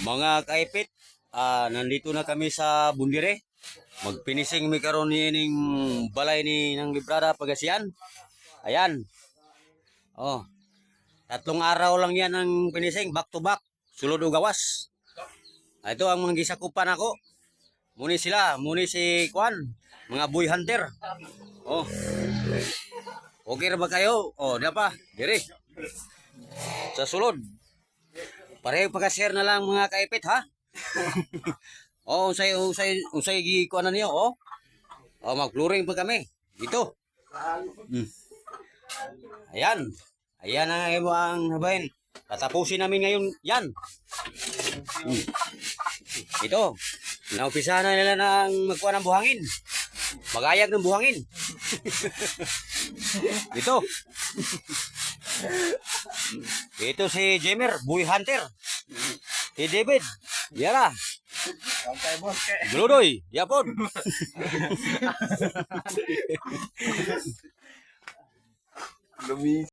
Mga kaipit, nandito na kami sa Bundire. Magpinising mi karon ni ning balay ni ng Librada Pagasian. Ayan. Oh. 3 araw lang yan ang pinising, back to back. Sulod o gawas. Ito ang mga gisakupan ako. Muni sila, muni si Kwan, mga boy hunter. Oh. Okay ra ba kayo? Oh, di pa. Dire. Sa sulod. Pareho pagka-share na lang mga kaipit ha. Oh, usay gi ko niyo, oh. Oh, mag-flooring pa kami. Dito. Ayan. Ayan ang ang habain. Tatapusin namin ngayon yan. Ito. Naumpisa na nila ng magkuha ng buhangin. Magayag ng buhangin. Ito. Ito si Jemer, boy hunter. Si David. Yara. Guludoy, yapon.